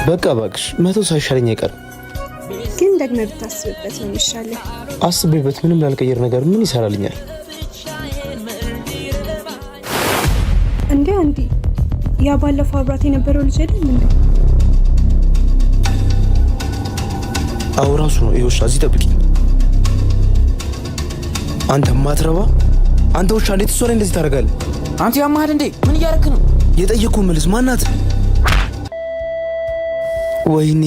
በቃ እባክሽ 100 ሳይሻለኝ አይቀርም። ግን ደግመህ ብታስብበት ነው የሚሻለው። አስቤበት ምንም ላልቀየር ነገር ምን ይሰራልኛል? እንዴ አንዲ ያ ባለፈው አብራት የነበረው ልጅ አይደል እንዴ? አው ራሱ ነው። ይኸውልሽ እዚህ ጠብቂኝ። አንተ ማትረባ አንተ ውሻ እንዴት እሷ ላይ እንደዚህ ታደርጋለህ? አንተ ያማህል እንዴ? ምን እያደረክ ነው? የጠየቅኩህ መልስ ማናት? ወይኔ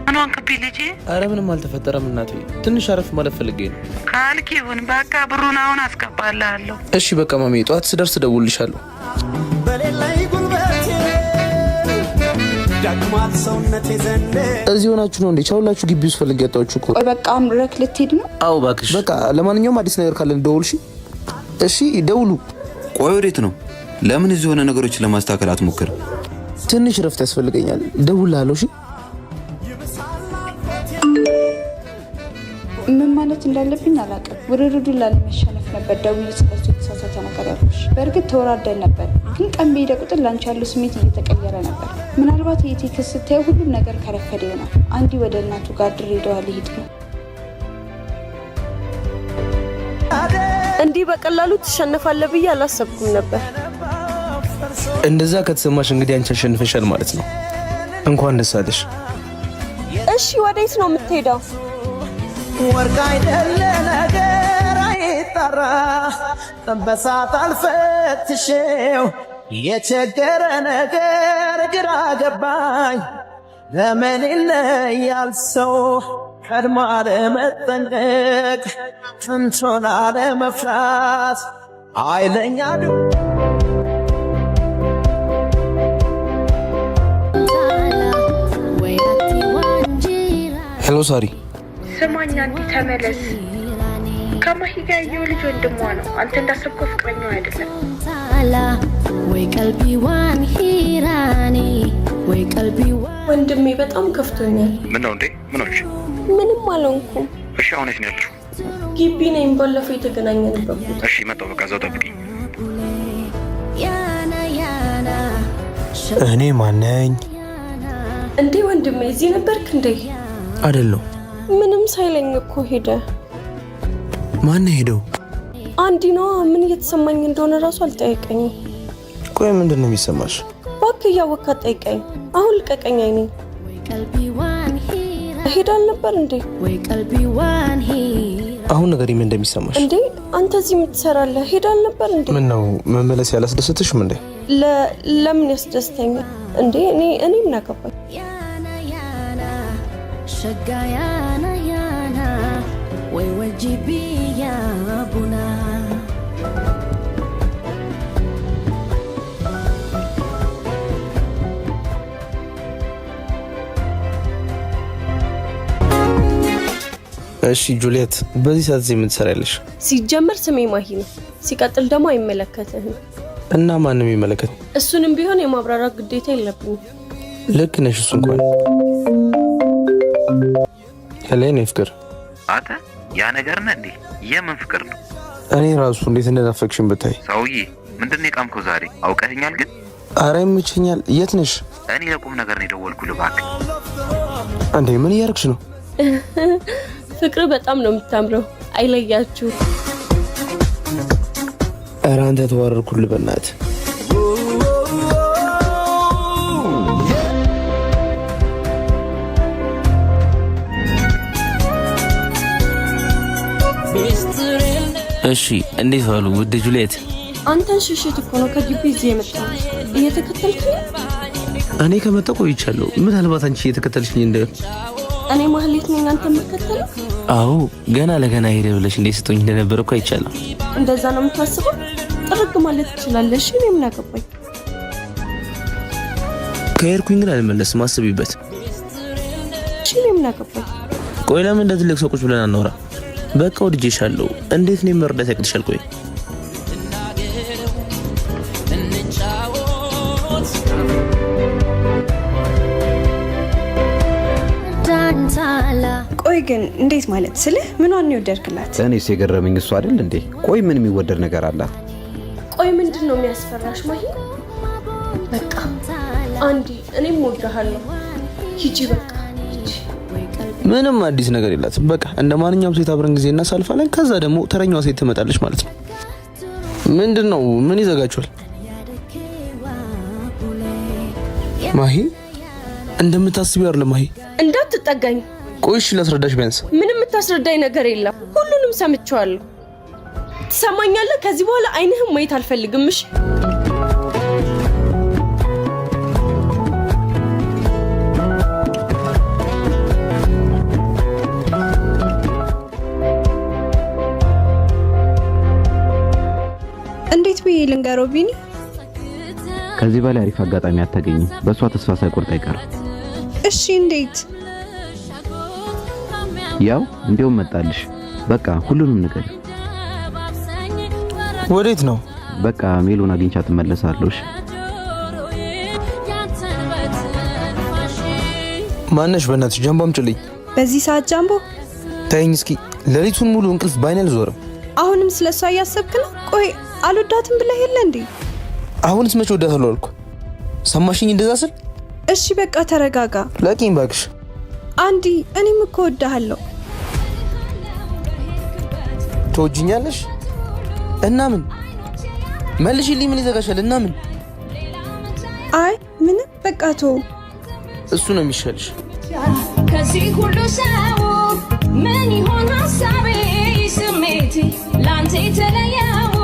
አኗን ከቢ ልጄ። አረ ምንም አልተፈጠረም እናቴ፣ ትንሽ አረፍ ማለት ፈልጌ ነው። ካልክ ይሁን በቃ ብሩን አሁን አስገባልሃለሁ። እሺ በቃ ማሚ፣ ጠዋት ስደርስ እደውልልሻለሁ። እዚህ ሆናችሁ ነው እንዴ? ቻውላችሁ ግቢ ውስጥ ፈልጌ ያጣችሁ እኮ። በቃ አምረክ ልትሄድ ነው? አዎ እባክሽ። በቃ ለማንኛውም አዲስ ነገር ካለን ደውልሽ። እሺ ደውሉ። ቆይ ወዴት ነው? ለምን እዚህ ሆነ ነገሮችን ለማስተካከል አትሞክር? ትንሽ ረፍት ያስፈልገኛል። ደውልልሃለሁ። እሺ ምን ማለት እንዳለብኝ አላውቅም። ውርርዱን ላለመሸነፍ ነበር ደውዬ ስለሱ የተሳሳተ ነገር ያልኩሽ። በእርግጥ ተወራደን ነበር፣ ግን ቀን በሄደ ቁጥር ላንቺ ያለው ስሜት እየተቀየረ ነበር። ምናልባት የቴክስት ስታየው ሁሉም ነገር ከረፈደ ይሆናል። አንዲ ወደ እናቱ ጋር ድሬዳዋ ሊሄድ ነው። እንዲህ በቀላሉ ትሸነፋለህ ብዬ አላሰብኩም ነበር። እንደዛ ከተሰማሽ እንግዲህ አንቺ አሸንፈሻል ማለት ነው። እንኳን ደስ አለሽ። እሺ ወዴት ነው የምትሄደው? ወርቅ አይደለ ነገር አይጣራ፣ በሳት አልፈትሼው የቸገረ ነገር ግራ ገባኝ። ለምን ይለያል ሰው ቀድሞ አለመጠንቀቅ፣ ጥንቶን አለመፍራት አይለኛ ሄሎ ሳሪ፣ ስማኛ እንዲ ተመለስ። ከማሂ ጋር ያየው ልጅ ወንድሟ ነው። አንተ እንዳሰብከው ፍቅረኛው አይደለም። ወይ ቀልቢዋን ሂራኒ ወይ ቀልቢዋ ወንድሜ በጣም ከፍቶኛል። ምን ነው እንዴ? ምን ሆነሽ? ምንም አልሆንኩም። እሺ አሁን የት ነው ያለሽው? ግቢ ነኝ። ባለፈው የተገናኘንበት። እሺ መጣሁ። በቃ እዛው ጠብቂኝ። እኔ ማነኝ እንዴ? ወንድሜ እዚህ ነበርክ እንዴ? አይደለም። ምንም ሳይለኝ እኮ ሄደ። ማን ሄደው? አንዲ ነው። ምን እየተሰማኝ እንደሆነ ራሱ አልጠየቀኝም። ቆይ ምንድን ነው የሚሰማሽ? እባክህ እያወቅህ አትጠይቀኝ። አሁን ልቀቀኝ። አይኔ ሄዳል ነበር እንዴ? አሁን ነገር ምን እንደሚሰማሽ እንዴ? አንተ እዚህ የምትሰራለህ? ሄዳል ነበር እንዴ? ምን ነው መመለስ ያላስደሰትሽም እንዴ? ለምን ያስደስተኛል እንዴ? እኔ ምን አገባኝ? ሸጋያና ያና ወይ ወጂቢያ ቡና እሺ ጁሊየት፣ በዚህ ሰዓት እዚህ ምን ትሰሪያለሽ? ሲጀመር ስሜ ማሂ ነው። ሲቀጥል ደግሞ አይመለከትህም። እና ማንም ይመለከት? እሱንም ቢሆን የማብራራት ግዴታ የለብኝም። ልክ ነሽ። እሱ እንኳን ሄሌን ፍቅር አተ ያ ነገር ነው እንዴ? የምን ፍቅር ነው? እኔ ራሱ እንዴት እንደናፈቅሽኝ ብታይ። ሰውዬ ምንድነው የቃምከው ዛሬ? አውቀኸኛል ግን? አረ ይመቸኛል። የት ነሽ? እኔ ለቁም ነገር ነው የደወልኩልህ። እባክህ እንዴ ምን እያደረግሽ ነው? ፍቅር በጣም ነው የምታምረው። አይለያችሁ። ኧረ አንተ ተዋረድኩልህ በእናትህ። እሺ እንዴት ዋሉ ውድ ጁሊየት? አንተን ሽሽት እኮ ነው ከግቢ እዚህ የመጣው። እየተከተልክ ነው? እኔ ከመጣሁ ቆይቻለሁ። ምናልባት አንቺ እየተከተልሽኝ እንደ እኔ ማህሌት ነኝ አንተ የምትከተለው? አዎ ገና ለገና ሄደ ብለሽ እንዴት ስትሆኝ እንደነበረ እኮ አይቻለሁ። እንደዛ ነው የምታስበው? ጥርግ ማለት ትችላለሽ። እኔ ምን አገባኝ? ከሄድኩኝ ግን አልመለስም። አስቢበት። እኔ ምን አገባኝ? ቆይ ለምን እንደ ትልቅ ሰው ቁጭ ብለን አናወራ? በቃ ወድጄሻለሁ። እንዴት ነው መርዳት ያቅትሻል? ቆይ ቆይ ግን እንዴት ማለት ስልህ ምኗን ነው የወደድክላት? እኔስ የገረመኝ እሱ አይደል እንዴ? ቆይ ምን የሚወደድ ነገር አላት? ቆይ ምንድነው የሚያስፈራሽ ማሂ? በቃ አንዲ እኔም ወድሃለሁ። ሂጂ በቃ ሂጂ። ምንም አዲስ ነገር የላትም። በቃ እንደ ማንኛውም ሴት አብረን ጊዜ እናሳልፋለን። ከዛ ደግሞ ተረኛዋ ሴት ትመጣለች ማለት ነው። ምንድነው? ምን ይዘጋችኋል? ማሂ እንደምታስቢው አይደለም ማሂ። እንዳትጠጋኝ። ቆይሽ ላስረዳሽ። ቢያንስ ምንም የምታስረዳኝ ነገር የለም። ሁሉንም ሰምቼዋለሁ። ትሰማኛለህ? ከዚህ በኋላ አይንህም ማየት አልፈልግም። እሺ? እንዴት ብዬ ልንገረው ቢኒ? ከዚህ በላይ አሪፍ አጋጣሚ አታገኝም። በሷ ተስፋ ሳይቆርጥ አይቀርም። እሺ እንዴት? ያው እንዴው መጣልሽ። በቃ ሁሉንም ነገር። ወዴት ነው? በቃ ሜሉን አግኝቻ ትመለሳለሽ። ማነሽ? በእናትሽ ጃምቦ አምጪልኝ። በዚህ ሰዓት ጃምቦ? ተይኝ እስኪ። ሌሊቱን ሙሉ እንቅልፍ ባይኔ አልዞረም። አሁንም ስለሷ እያሰብክ ነው? ቆይ አልወዳትም ብለህ የለ እንዴ? አሁንስ መቼ ወዳታለሁ አልኩ? ሰማሽኝ እንደዛ ስል? እሺ በቃ ተረጋጋ። ለቂም ባክሽ። አንዲ እኔም እኮ ወዳሃለሁ። ትወጂኛለሽ? እና ምን መልሽልኝ። ምን ይዘጋሻል? እና ምን? አይ ምንም በቃ ተው። እሱ ነው የሚሻልሽ። ከዚህ ሁሉ ሰው ምን ይሆን ሀሳቤ ስሜቴ ላንተ የተለየው